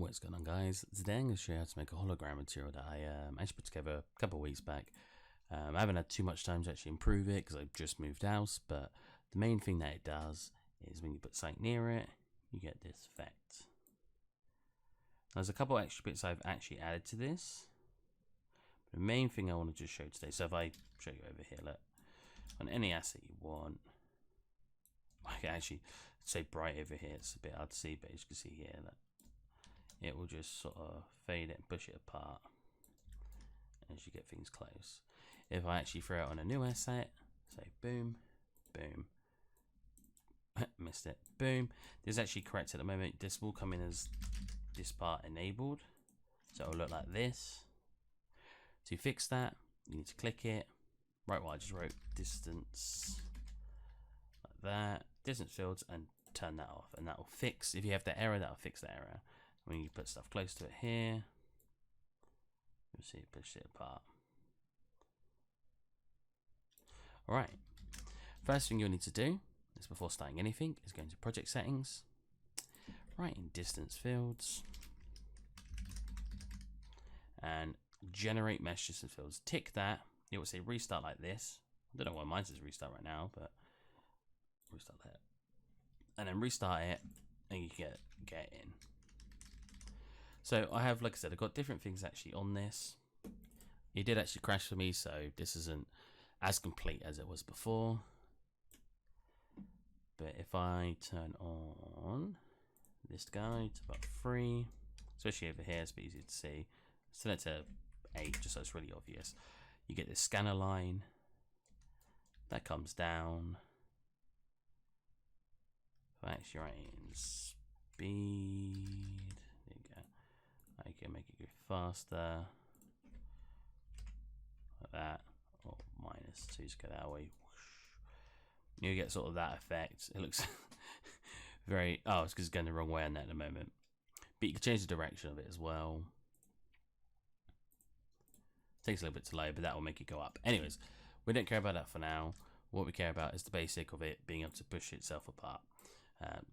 What's going on, guys? Today I'm going to show you how to make a hologram material that I actually put together a couple of weeks back. I haven't had too much time to actually improve it because I've just moved house, but the main thing that it does is when you put something near it, you get this effect. There's a couple of extra bits I've actually added to this. The main thing I want to just show today, so if I show you over here, look, on any asset you want, I can actually say bright over here, it's a bit hard to see, but as you can see here, look, it will just sort of fade it and push it apart as you get things close. If I actually throw it on a new asset, say boom, boom, missed it, boom, this is actually correct at the moment. This will come in as this part enabled, so it will look like this. To fix that, you need to click it, right while I just wrote distance, like that, distance fields, and turn that off, and that will fix, if you have the error, that will fix the error. When you put stuff close to it here, you'll see it push it apart. Alright, first thing you'll need to do is, before starting anything, is go into project settings, write in distance fields, and generate mesh distance fields. Tick that, it will say restart like this. I don't know why mine says restart right now, but restart that. And then restart it, and you get in. So I have, like I said, I've got different things actually on this. It did actually crash for me, so this isn't as complete as it was before. But if I turn on this guy to about 3, especially over here, it's a bit easier to see. Set it to 8, just so it's really obvious. You get this scanner line that comes down. If I actually write in speed, there you go. I can make it go faster, like that, or -2 to go that way. You get sort of that effect. It looks very, oh, it's because it's going the wrong way on that at the moment. But you can change the direction of it as well. Takes a little bit to load, but that will make it go up. Anyways, we don't care about that for now. What we care about is the basic of it being able to push itself apart.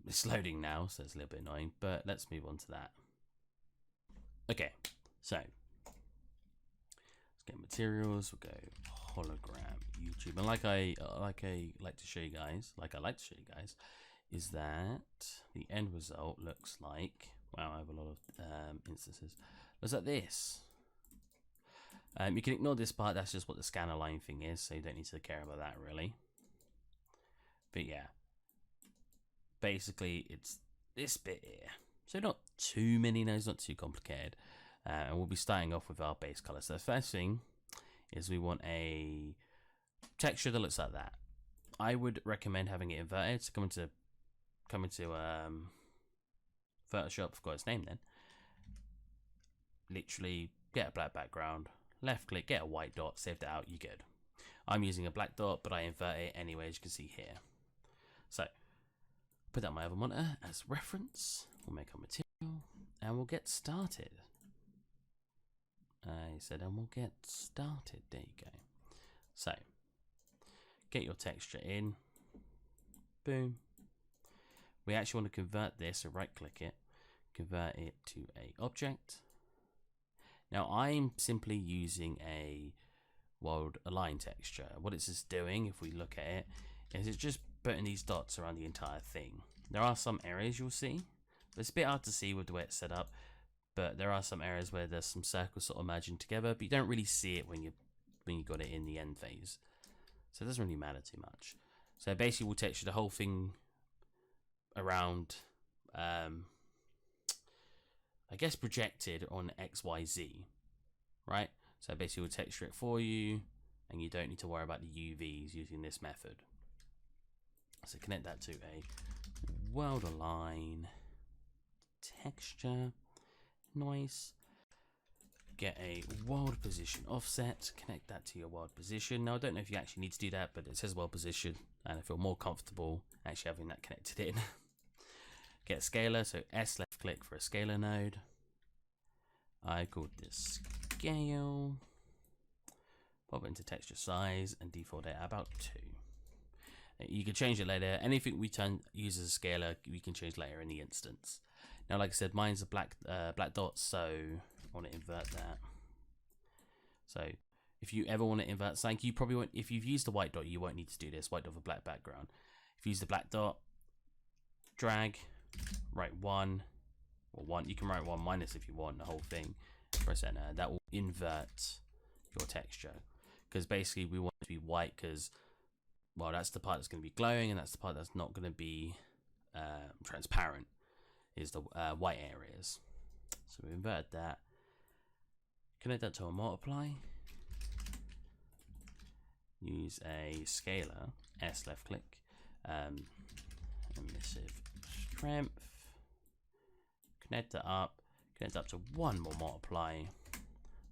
It's loading now, so it's a little bit annoying, but let's move on to that. Okay, so let's get materials. We'll go hologram YouTube, and like I like to show you guys, is that the end result looks like, wow, I have a lot of instances. Looks like this. You can ignore this part. That's just what the scanner line thing is, so you don't need to care about that really. But yeah, basically it's this bit here. So not too many nodes, not too complicated. And we'll be starting off with our base color. So the first thing is we want a texture that looks like that. I would recommend having it inverted. So come into Photoshop, forgot its name then. Literally get a black background, left click, get a white dot, save that out, you're good. I'm using a black dot, but I invert it anyway, as you can see here. So put that on my other monitor as reference. We'll make our material and we'll get started. I said, and we'll get started. There you go. So get your texture in. Boom. We actually want to convert this, so right click it, convert it to a object. Now I'm simply using a world align texture. What it's just doing, if we look at it, is it's just putting these dots around the entire thing. There are some areas you'll see, but it's a bit hard to see with the way it's set up, but there are some areas where there's some circles sort of merging together, but you don't really see it when you got it in the end phase. So it doesn't really matter too much. So basically we'll texture the whole thing around, I guess projected on XYZ, right? So basically we'll texture it for you, and you don't need to worry about the UVs using this method. So connect that to a world align texture, nice. Get a world position offset, connect that to your world position. Now I don't know if you actually need to do that, but it says world position, and I feel more comfortable actually having that connected in. Get a scaler, so S left click for a scaler node. I called this scale. Pop it into texture size and default it at about 2. You can change it later. Anything we use as a scaler, we can change later in the instance. Now, like I said, mine's a black dot, so I want to invert that. So if you ever want to invert something, you probably won't. If you've used the white dot, you won't need to do this. White dot with a black background. If you use the black dot, drag, write 1 or 1. You can write 1 minus if you want the whole thing. Press enter. That will invert your texture, because basically we want it to be white, because well, that's the part that's going to be glowing, and that's the part that's not going to be transparent, is the white areas. So we invert that, connect that to a multiply, use a scalar, S left click, emissive strength, connect it up to one more multiply.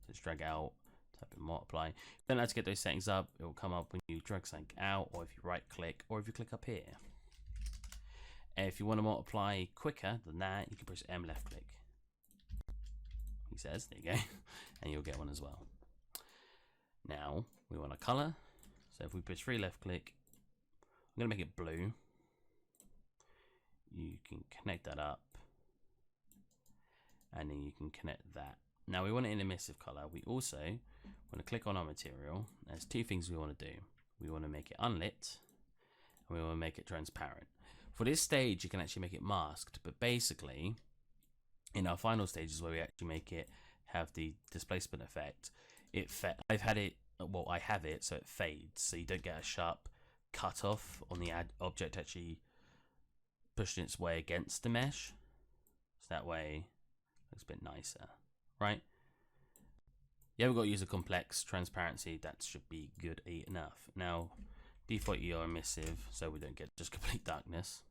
Let's drag out, type in multiply. Then let's get those settings up. It will come up when you drag something out, or if you right click, or if you click up here. And if you want to multiply quicker than that, you can press M left click. He says, there you go, and you'll get one as well. Now we want a color. So if we press 3 left click, I'm going to make it blue. You can connect that up, and then you can connect that. Now we want it in emissive color. We also want to click on our material. There's 2 things we want to do. We want to make it unlit, and we want to make it transparent. For this stage, you can actually make it masked, but basically, in our final stages where we actually make it have the displacement effect, I have it so it fades, so you don't get a sharp cut off on the object actually pushing its way against the mesh. So that way it looks a bit nicer, right? You haven't got to use a complex transparency. That should be good enough. Now, default you are emissive, so we don't get just complete darkness.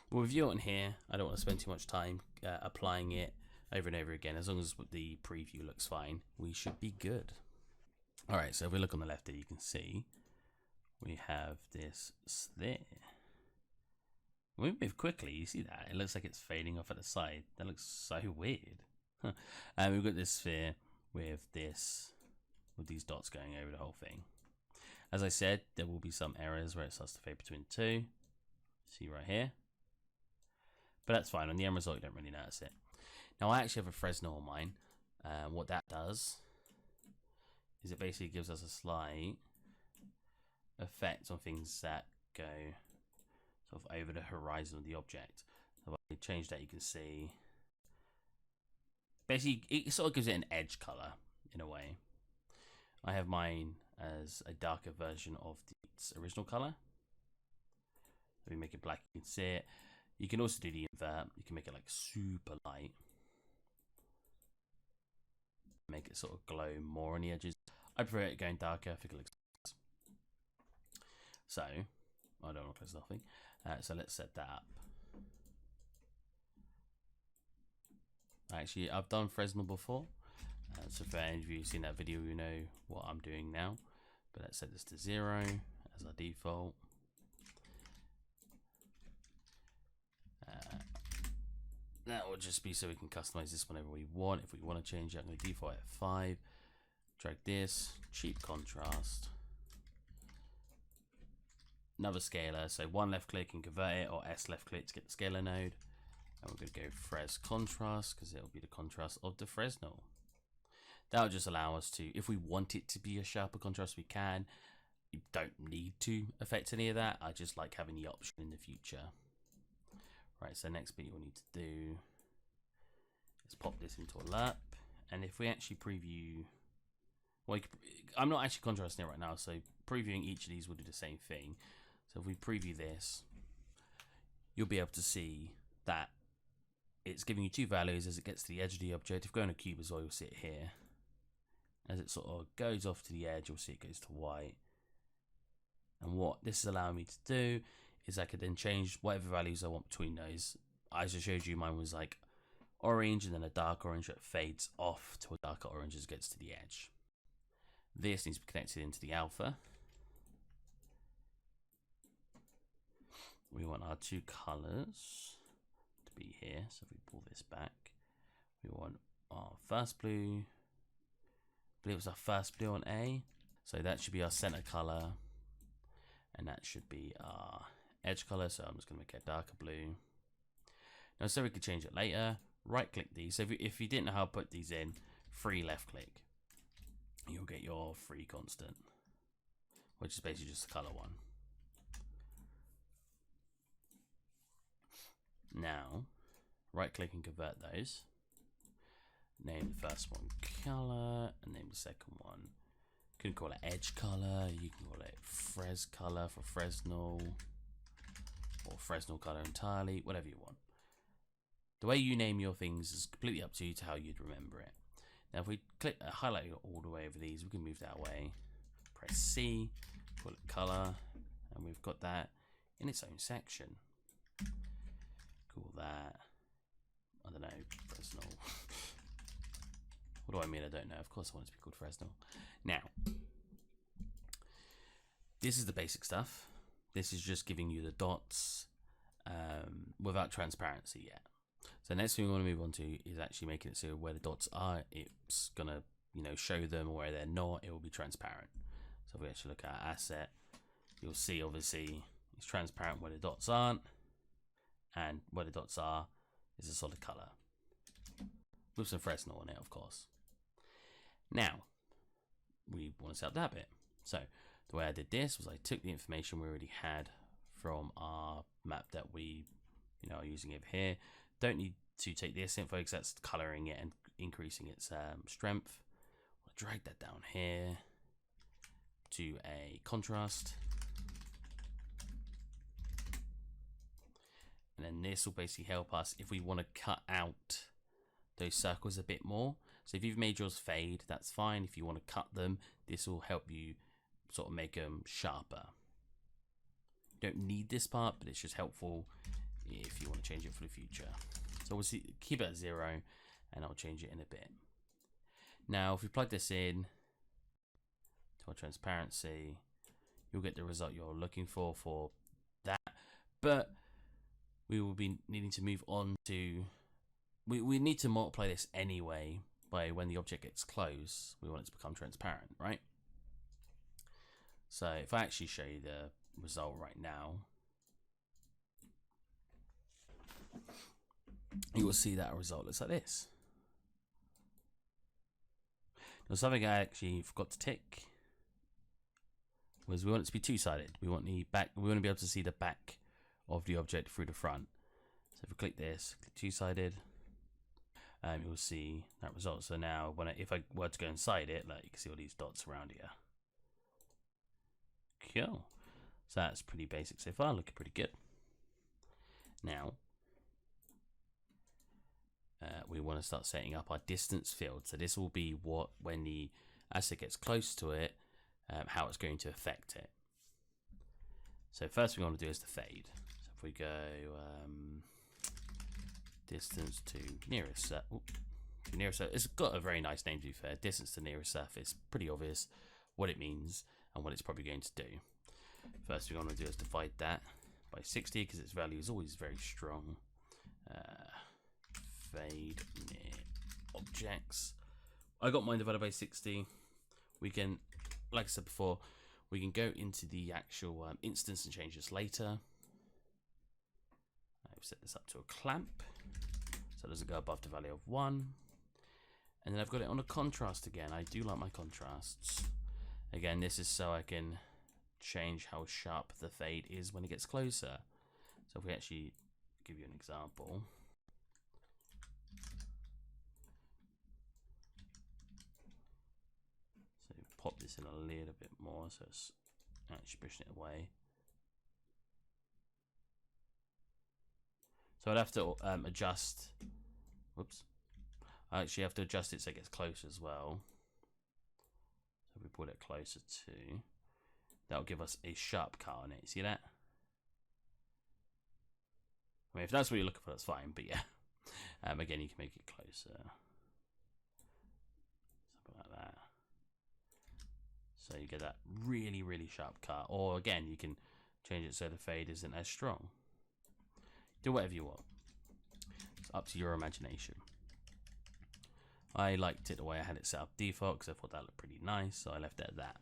We'll review it on here. I don't want to spend too much time applying it over and over again. As long as the preview looks fine, we should be good. Alright, so if we look on the left there, you can see we have this there. When we move quickly, you see that? It looks like it's fading off at the side. That looks so weird. And we've got this sphere with these dots going over the whole thing. As I said, there will be some errors where it starts to fade between the two. See right here. But that's fine. On the end result, you don't really notice it. Now, I actually have a fresnel on mine. What that does is it basically gives us a slight effect on things that go sort of over the horizon of the object. So if I change that, you can see basically it sort of gives it an edge color in a way. I have mine as a darker version of its original color. If we make it black, you can see it. You can also do the invert. You can make it like super light. Make it sort of glow more on the edges. I prefer it going darker. I think it looks nice. So, I don't want to close nothing. So let's set that up. Actually, I've done Fresnel before. So for any of you who've seen that video, you know what I'm doing now. But let's set this to 0 as our default. That will just be so we can customize this whenever we want. If we want to change it, I'm going to default at 5. Drag this, cheap contrast. Another scalar, so 1 left click and convert it, or S left click to get the scalar node. And we're going to go Fres contrast, because it'll be the contrast of the Fresnel. That'll just allow us to, if we want it to be a sharper contrast, we can. You don't need to affect any of that. I just like having the option in the future. Right, so next bit you'll need to do is pop this into a LERP, and if we actually preview, well, I'm not actually contrasting it right now, so previewing each of these will do the same thing. So if we preview this, you'll be able to see that it's giving you 2 values as it gets to the edge of the object. If we go on a cube as well, you'll see it here. As it sort of goes off to the edge, you'll see it goes to white. And what this is allowing me to do is I could then change whatever values I want between those. I just showed you mine was like orange and then a dark orange that fades off to a darker orange as it gets to the edge. This needs to be connected into the alpha. We want our 2 colors to be here. So if we pull this back, we want our first blue. I believe it was our first blue on A. So that should be our center color. And that should be our edge color, so I'm just going to make it a darker blue. Now, so we could change it later. Right click these. So if you didn't know how to put these in, free left click. You'll get your free constant, which is basically just the color one. Now, right click and convert those. Name the first one color and name the second one. You can call it edge color, you can call it fres color for Fresnel, or Fresnel color entirely, whatever you want. The way you name your things is completely up to you to how you'd remember it. Now if we click highlight all the way over these, we can move that way. Press C, call it color, and we've got that in its own section. Call that, I don't know, Fresnel. What do I mean? I don't know. Of course I want it to be called Fresnel. Now, this is the basic stuff. This is just giving you the dots without transparency yet. So the next thing we want to move on to is actually making it so where the dots are, it's gonna, you know, show them, or where they're not, it will be transparent. So if we actually look at our asset, you'll see obviously it's transparent where the dots aren't, and where the dots are is a solid color with some Fresnel on it, of course. Now we want to set up that bit. So the way I did this was I took the information we already had from our map that we, you know, are using over here. Don't need to take this info because that's coloring it and increasing its strength. I'll drag that down here to a contrast, and then this will basically help us if we want to cut out those circles a bit more. So if you've made yours fade, that's fine. If you want to cut them, this will help you sort of make them sharper. You don't need this part, but it's just helpful if you want to change it for the future. So we'll see, keep it at 0, and I'll change it in a bit. Now, if we plug this in to our transparency, you'll get the result you're looking for that. But we will be needing to move on to, we need to multiply this anyway by when the object gets close. We want it to become transparent, right? So if I actually show you the result right now, you will see that our result looks like this. Now, something I actually forgot to tick was we want it to be two-sided. We want the back. We want to be able to see the back of the object through the front. So if we click this, click two-sided, you'll see that result. So now, if I were to go inside it, like, you can see all these dots around here. Cool. So that's pretty basic so far. Looking pretty good. Now, we want to start setting up our distance field. So this will be when the asset gets close to it, how it's going to affect it. So first thing we want to do is the fade. So if we go distance to nearest surface, it's got a very nice name to be fair. Distance to nearest surface, pretty obvious what it means and what it's probably going to do. First thing we want to do is divide that by 60 because its value is always very strong. Fade near objects. I got mine divided by 60. We can, like I said before, we can go into the actual instance and change this later. I've set this up to a clamp, so it doesn't go above the value of 1. And then I've got it on a contrast again. I do like my contrasts. Again, this is so I can change how sharp the fade is when it gets closer. So if we actually give you an example. So pop this in a little bit more so it's actually pushing it away. So I'd have to adjust, whoops, I actually have to adjust it so it gets close as well. So if we put it closer to, that'll give us a sharp cut on it. See that? I mean, if that's what you're looking for, that's fine, but yeah. Again, you can make it closer. Something like that. So you get that really, really sharp cut. Or again, you can change it so the fade isn't as strong. Do whatever you want. It's up to your imagination. I liked it the way I had it set up default because I thought that looked pretty nice, so I left it at that.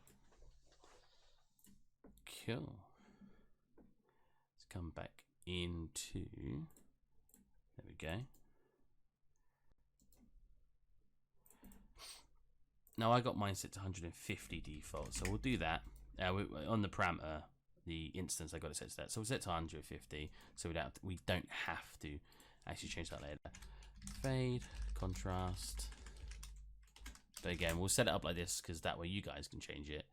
Cool. Let's come back into, there we we go. Now I got mine set to 150 default, so we'll do that. On the parameter, the instance, I got it set to that. So we'll set to 150, so we don't have to actually change that later. Fade, contrast. But again, we'll set it up like this because that way you guys can change it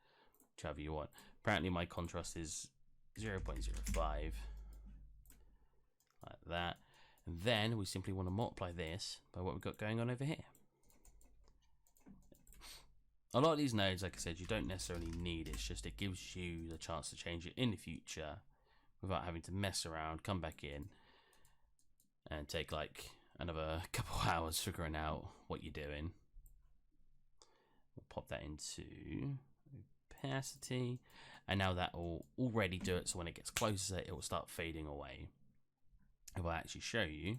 however you want. Apparently my contrast is 0.05, like that. And then we simply want to multiply this by what we've got going on over here. A lot of these nodes, like I said, you don't necessarily need. It's just it gives you the chance to change it in the future without having to mess around, come back in, and take like another couple hours figuring out what you're doing. We'll pop that into opacity, and now that will already do it, so when it gets closer it will start fading away. If I actually show you,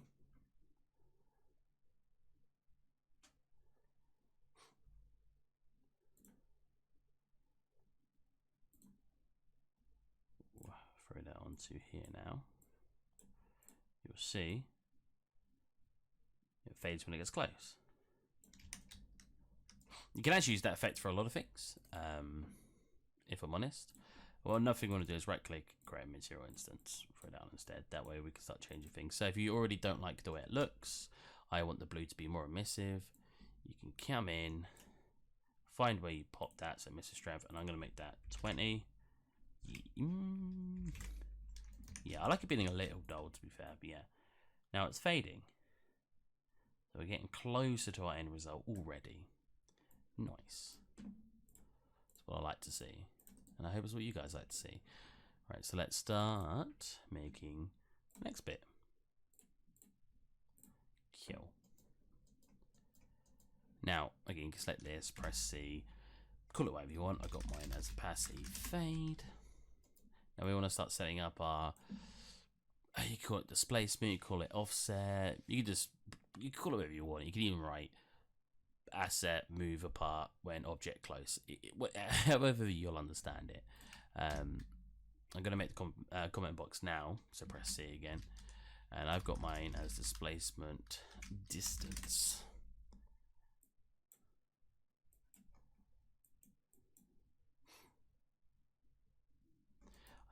throw that onto here now, you'll see it fades when it gets close. You can actually use that effect for a lot of things, if I'm honest. Well, another thing we want to do is right click, create a material instance, throw it down instead. That way we can start changing things. So if you already don't like the way it looks, I want the blue to be more emissive, you can come in, find where you pop that, so emissive strength, and I'm going to make that 20. Yeah, I like it being a little dull to be fair, but yeah. Now it's fading. So we're getting closer to our end result already. Nice. That's what I like to see. And I hope it's what you guys like to see. Right, so let's start making the next bit. Kill. Now, again, you can select this, press C, call it whatever you want. I got mine as passive fade. Now we want to start setting up our, you call it displacement, you call it offset, you can call it whatever you want. You can even write asset move apart when object close, however you'll understand it. I'm going to make the comment box now, so press C again, and I've got mine as displacement distance.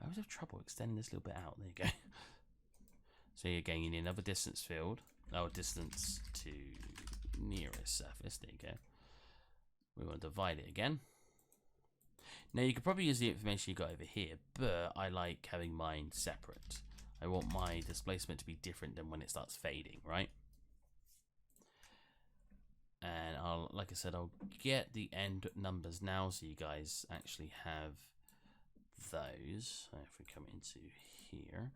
I always have trouble extending this little bit out. There you go. So again, you need another distance field, or distance to nearest surface. There you go. We want to divide it again. Now you could probably use the information you got over here, but I like having mine separate. I want my displacement to be different than when it starts fading, right? And like I said, I'll get the end numbers now so you guys actually have those. So if we come into here,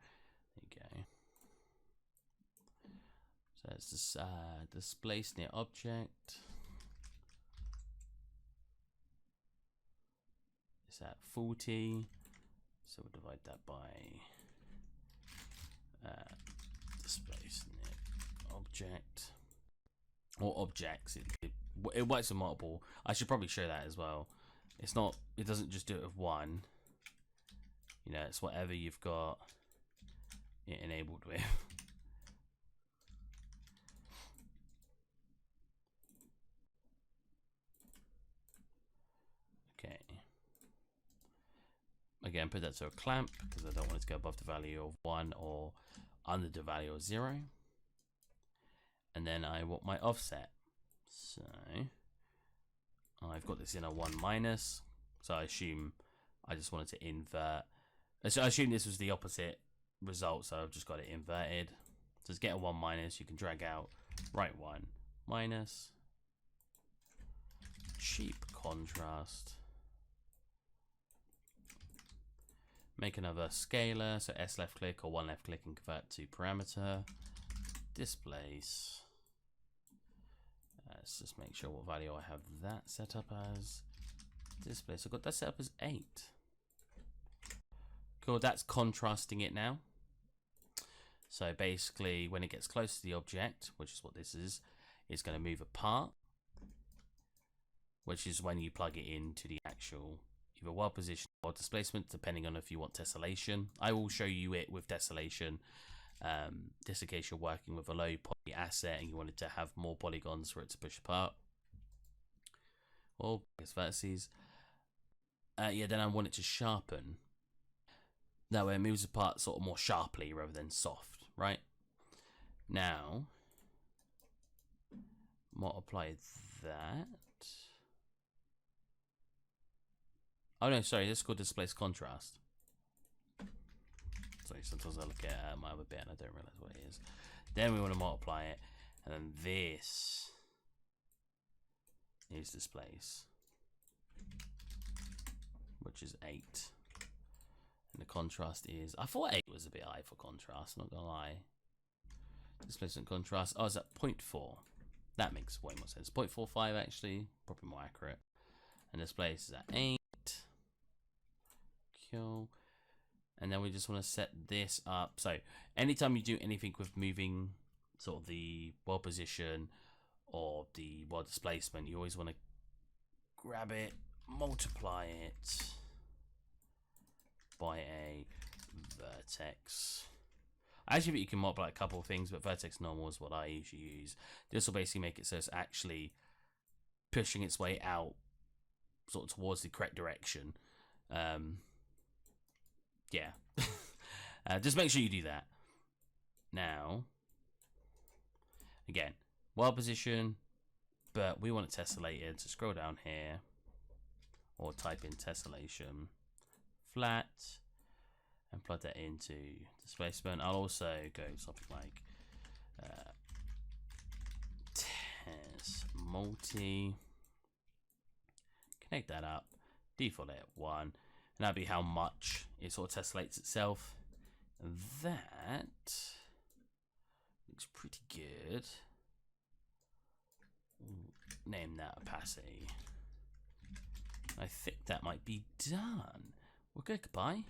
there you go. So it's this displace near object. It's at 40. So we'll divide that by displace near object. Or objects. It works with multiple. I should probably show that as well. It's not. It doesn't just do it with one. You know, it's whatever you've got it enabled with. Okay. Again, put that to a clamp because I don't want it to go above the value of 1 or under the value of 0. And then I want my offset. So I've got this in a 1 minus. So I assume I just wanted to invert. So I assume this was the opposite result, so I've just got it inverted. So to get a 1 minus, you can drag out right 1 minus. Cheap contrast. Make another scalar, so S left click or 1 left click and convert to parameter. Displace. Let's just make sure what value I have that set up as. Displace. I've got that set up as 8. Cool, that's contrasting it now. So basically, when it gets close to the object, which is what this is, it's going to move apart, which is when you plug it into the actual either world position or displacement, depending on if you want tessellation. I will show you it with tessellation Just in case you're working with a low poly asset and you wanted to have more polygons for it to push apart. Or I guess vertices. Yeah, then I want it to sharpen. That way it moves apart sort of more sharply rather than soft, right? Now, multiply that. Oh no, sorry, this is called displaced contrast. Sorry, sometimes I look at my other bit and I don't realize what it is. Then we want to multiply it, and then this is displace, which is 8. And the contrast is, I thought 8 was a bit high for contrast, not gonna lie. Displacement contrast, oh, is that 0.4? That makes way more sense. 0.45 actually, probably more accurate. And displace is at 8. Cool. And then we just want to set this up. So anytime you do anything with moving sort of the world position or the world displacement, you always want to grab it, multiply it by a vertex. I actually think you can multiply a couple of things, but vertex normal is what I usually use. This will basically make it so it's actually pushing its way out sort of towards the correct direction. Yeah. Just make sure you do that. Now, again, world position, but we want it tessellated, so scroll down here or type in tessellation flat and plug that into displacement. I'll also go something like test multi, connect that up, default it at 1, and that'll be how much it sort of tessellates itself. And that looks pretty good. Name that opacity. I think that might be done. We're good, goodbye.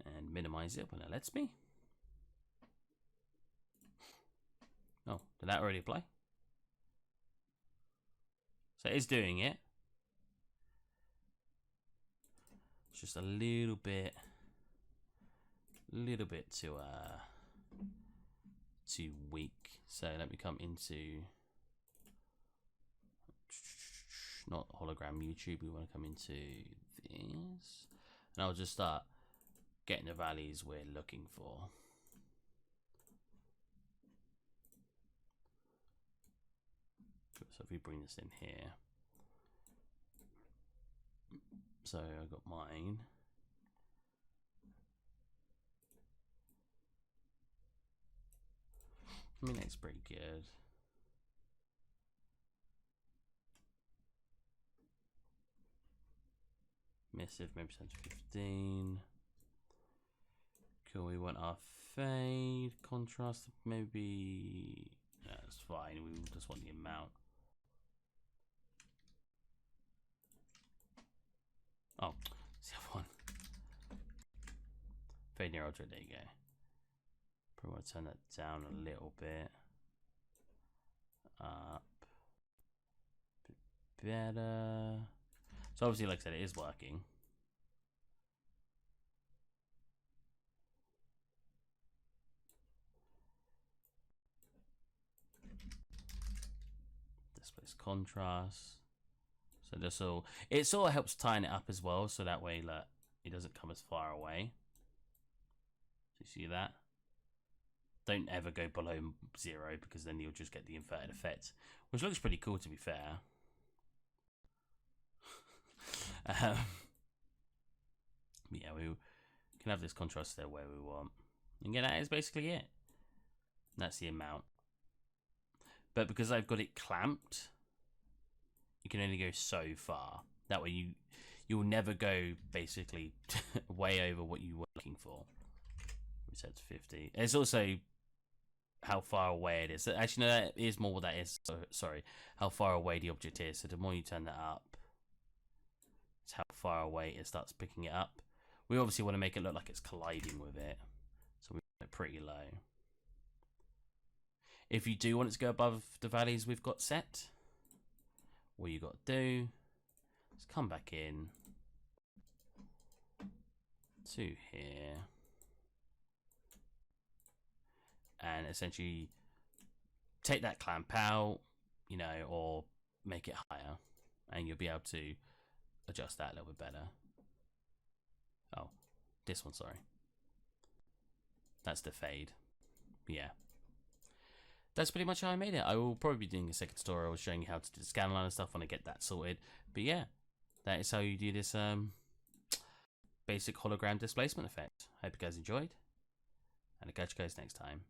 And minimize it when it lets me. Oh, did that already apply? So it is doing it. It's just a little bit too weak. So let me come into not hologram YouTube. We want to come into this, and I'll just start getting the values we're looking for. So if we bring this in here, so I got mine. I mean, that's pretty good. Missive, maybe 10 to 15. Cool, we want our fade, contrast, maybe, that's fine, we just want the amount. Oh, it's the other one. Fade near ultra, there you go. Probably want to turn that down a little bit. Up. Bit better. So obviously, like I said, it is working. Displace contrast. So this will, it sort of helps tighten it up as well, so that way like, it doesn't come as far away. So you see that? Don't ever go below 0 because then you'll just get the inverted effect, which looks pretty cool to be fair. Yeah, we can have this contrast there where we want. And yeah, that is basically it. That's the amount. But because I've got it clamped, you can only go so far. That way you'll never go basically way over what you were looking for. We said 50. It's also how far away it is. Actually, no, that is more what that is. So, sorry, how far away the object is. So the more you turn that up, it's how far away it starts picking it up. We obviously want to make it look like it's colliding with it, so we put it pretty low. If you do want it to go above the values we've got set, all you got to do is come back in, to here, and essentially take that clamp out, you know, or make it higher, and you'll be able to adjust that a little bit better. Oh, this one, sorry. That's the fade. Yeah. That's pretty much how I made it. I will probably be doing a second tutorial showing you how to do the scanline and stuff when I get that sorted. But yeah, that is how you do this basic hologram displacement effect. Hope you guys enjoyed, and I'll catch you guys next time.